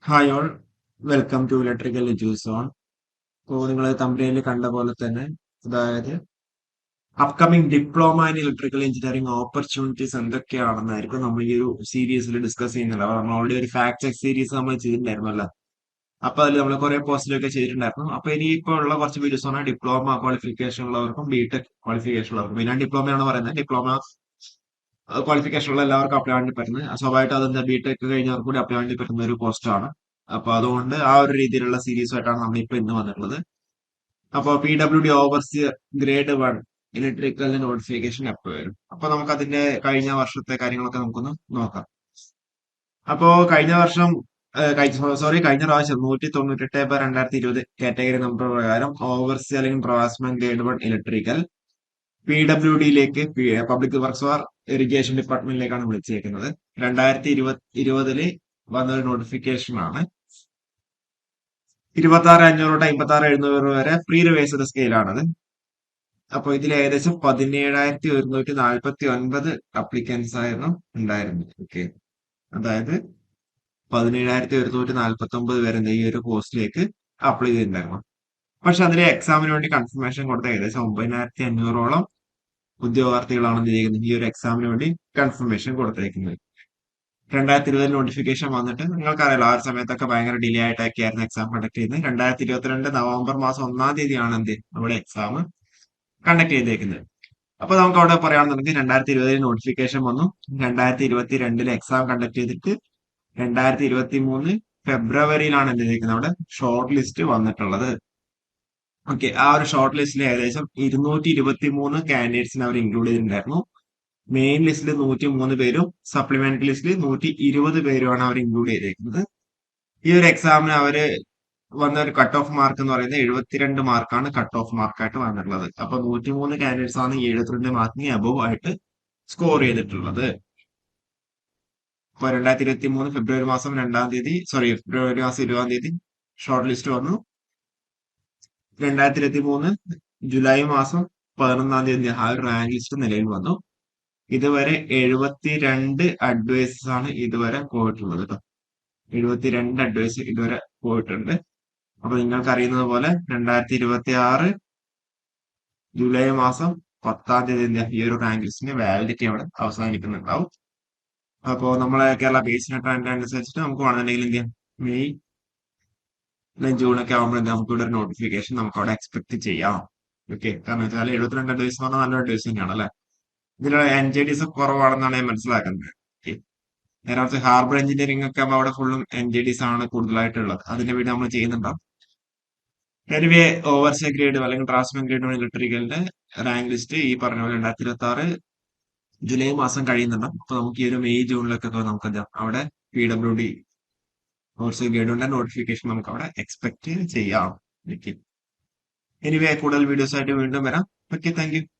Hi all, welcome to Electrical EduZone. ഇപ്പോൾ നിങ്ങൾ തമ്പനയിൽ കണ്ട പോലെ തന്നെ, അതായത് upcoming diploma in electrical engineering opportunities എന്തൊക്കെയാണെന്നായിരിക്കും നമ്മൾ ഈ ഒരു സീരീസിൽ ഡിസ്കസ് ചെയ്യുന്നത്. അപ്പോൾ നമ്മൾ ഓൾറെഡി ഒരു ഫാക്ട് ചെക്ക് സീരീസ് നമ്മൾ ചെയ്തിട്ടുണ്ടായിരുന്നല്ലോ. അപ്പൊ അതിൽ നമ്മൾ കുറെ പോസ്റ്റിലൊക്കെ ചെയ്തിട്ടുണ്ടായിരുന്നു. അപ്പൊ ഇനി ഇപ്പോൾ ഉള്ള കുറച്ച് വീഡിയോസ് ആണ് ഡിപ്ലോമ ക്വാളിഫിക്കേഷൻ ഉള്ളവർക്കും ബിടെക് ക്വാളിഫിക്കേഷൻ ഉള്ളവർക്കും. പിന്നെ ഡിപ്ലോമയാണ് പറയുന്നത്. ഡിപ്ലോമ ക്വാളിഫിക്കേഷൻ ഉള്ള എല്ലാവർക്കും അപ്ലൈ വേണ്ടി പറ്റുന്നത്. സ്വാഭാവികമായിട്ട് അതെന്താ ബിടെക് കഴിഞ്ഞവർക്ക് കൂടി അപ്ലൈ വേണ്ടി പറ്റുന്ന ഒരു പോസ്റ്റാണ്. അപ്പൊ അതുകൊണ്ട് ആ ഒരു രീതിയിലുള്ള സീരീസുമായിട്ടാണ് നമ്മൾ ഇപ്പൊ ഇന്ന് വന്നിട്ടുള്ളത്. അപ്പോൾ PWD overseer grade 1 electrical notification എപ്പോൾ വരും? അപ്പൊ നമുക്ക് അതിന്റെ കഴിഞ്ഞ വർഷത്തെ കാര്യങ്ങളൊക്കെ നമുക്കൊന്ന് നോക്കാം. അപ്പോ കഴിഞ്ഞ വർഷം കഴിഞ്ഞ പ്രാവശ്യം 198/2020 കാറ്റഗറി നമ്പർ പ്രകാരം ഓവർസിയർ അല്ലെങ്കിൽ ഡ്രാഫ്റ്റ്സ്മാൻ ഗ്രേഡ് 1 ഇലക്ട്രിക്കൽ PWDയിലേക്ക് പബ്ലിക് വർക്ക്സ് ഓർ ഇറിഗേഷൻ ഡിപ്പാർട്ട്മെന്റിലേക്കാണ് വിളിച്ചേക്കുന്നത്. 2020 വന്നൊരു നോട്ടിഫിക്കേഷൻ ആണ്. 26,500 തൊട്ട് 56,700 വരെ ഫ്രീ റിവേഴ്സ്ഡ് സ്കെയിലാണത്. അപ്പൊ ഇതിൽ ഏകദേശം 17,149 അപ്ലിക്കൻസ് ആയിരുന്നു ഉണ്ടായിരുന്നത്. ഓക്കെ, അതായത് 17,149 പേര് ഈ ഒരു പോസ്റ്റിലേക്ക് അപ്ലൈ ചെയ്തിട്ടുണ്ടായിരുന്നു. പക്ഷെ അതിലെ എക്സാമിന് വേണ്ടി കൺഫർമേഷൻ കൊടുത്ത ഏകദേശം 9,500ഓളം ഉദ്യോഗാർത്ഥികളാണ് എന്ത് ചെയ്യുന്നത്, ഈ ഒരു എക്സാമിന് വേണ്ടി കൺഫർമേഷൻ കൊടുത്തേക്കുന്നത്. 2020 നോട്ടിഫിക്കേഷൻ വന്നിട്ട് നിങ്ങൾക്കറിയാലോ, ആ ഒരു സമയത്തൊക്കെ ഭയങ്കര ഡിലേ ആയിട്ടൊക്കെയായിരുന്നു എക്സാം കണ്ടക്ട് ചെയ്യുന്നത്. 2022 നവംബർ മാസം 1 തീയതിയാണ് എന്ത് നമ്മുടെ എക്സാം കണ്ടക്ട് ചെയ്തേക്കുന്നത്. അപ്പൊ നമുക്ക് അവിടെ പറയുകയാണെന്നുണ്ടെങ്കിൽ 2020 നോട്ടിഫിക്കേഷൻ വന്നു. 2022 എക്സാം കണ്ടക്ട് ചെയ്തിട്ട് 2023 ഫെബ്രുവരിയിലാണ് എന്ത് ചെയ്തിരിക്കുന്നത്, അവിടെ ഷോർട്ട് ലിസ്റ്റ് വന്നിട്ടുള്ളത്. ഓക്കെ, ആ ഒരു ഷോർട്ട് ലിസ്റ്റിൽ ഏകദേശം 223 കാൻഡിഡേറ്റ്സിനെ അവർ ഇൻക്ലൂഡ് ചെയ്തിട്ടുണ്ടായിരുന്നു. മെയിൻ ലിസ്റ്റിൽ 103 പേരും സപ്ലിമെന്ററി ലിസ്റ്റിൽ 120 പേരുമാണ് അവർ ഇൻക്ലൂഡ് ചെയ്തേക്കുന്നത്. ഈ ഒരു എക്സാമിന് അവര് വന്ന ഒരു കട്ട് ഓഫ് മാർക്ക് എന്ന് പറയുന്നത് 72 മാർക്കാണ് കട്ട് ഓഫ് മാർക്കായിട്ട് വന്നിട്ടുള്ളത്. അപ്പൊ 103 കാൻഡിഡേറ്റ്സ് ആണ് ഈ 72 മാർക്കിന് അബവ് ആയിട്ട് സ്കോർ ചെയ്തിട്ടുള്ളത്. ഇപ്പൊ 2023 ഫെബ്രുവരി മാസം 2 തീയതി, ഫെബ്രുവരി മാസം 20 തീയതി ഷോർട്ട് ലിസ്റ്റ് വന്നു. 2023 ജൂലൈ മാസം 11 തീയതി ആ ഒരു റാങ്ക് ലിസ്റ്റ് നിലയിൽ വന്നു. ഇതുവരെ 72 അഡ്വൈസസ് ആണ് ഇതുവരെ പോയിട്ടുള്ളത് കേട്ടോ. 72 അഡ്വൈസ് ഇതുവരെ പോയിട്ടുണ്ട്. അപ്പൊ നിങ്ങൾക്ക് അറിയുന്നത് പോലെ 2026 ജൂലൈ മാസം 10 തീയതി ഈ ഒരു റാങ്ക് ലിസ്റ്റിന്റെ വാലിഡിറ്റി അവിടെ അവസാനിക്കുന്നുണ്ടാവും. അപ്പോൾ നമ്മളെ കേരള ബേസിന് ട്രെൻഡ് അനുസരിച്ചിട്ട് നമുക്ക് വേണമെന്നുണ്ടെങ്കിൽ എന്ത് ചെയ്യാം, മെയ് അല്ലെങ്കിൽ ജൂണൊക്കെ ആകുമ്പോൾ നമുക്ക് ഇവിടെ ഒരു നോട്ടിഫിക്കേഷൻ നമുക്ക് അവിടെ എക്സ്പെക്ട് ചെയ്യാം. ഓക്കെ, കാരണം വെച്ചാൽ 72 അഡ്വൈസ് എന്ന് പറഞ്ഞാൽ നല്ല അഡ്വൈസ് തന്നെയാണ് അല്ലെ. ഇതിൽ NJDs കുറവാണെന്നാണ് ഞാൻ മനസ്സിലാക്കുന്നത്. ഓക്കെ, നേരെ ഹാർബർ എഞ്ചിനീയറിംഗ് ഒക്കെ ആകുമ്പോൾ അവിടെ ഫുള്ളും NJDs ആണ് കൂടുതലായിട്ടുള്ളത്. അതിന്റെ വീഡിയോ നമ്മൾ ചെയ്യുന്നുണ്ടാവും. എനിവേ, ഓവർസിയർ ഗ്രേഡ് അല്ലെങ്കിൽ ഡ്രാഫ്റ്റ്സ്മാൻ ഗ്രേഡ് ഇലക്ട്രിക്കലിന്റെ റാങ്ക് ലിസ്റ്റ് ഈ പറഞ്ഞ പോലെ 2026 ജൂലൈ മാസം കഴിയുന്നുണ്ടാവും. അപ്പൊ നമുക്ക് ഈ ഒരു മെയ് ജൂണിലൊക്കെ നമുക്ക് എന്താ അവിടെ PWD ഓവർസിയർ ഗ്രേഡിന്റെ നോട്ടിഫിക്കേഷൻ നമുക്ക് അവിടെ എക്സ്പെക്ട് ചെയ്യാം. എനിവേ, കൂടുതൽ വീഡിയോസ് ആയിട്ട് വീണ്ടും വരാം. Okay, thank you.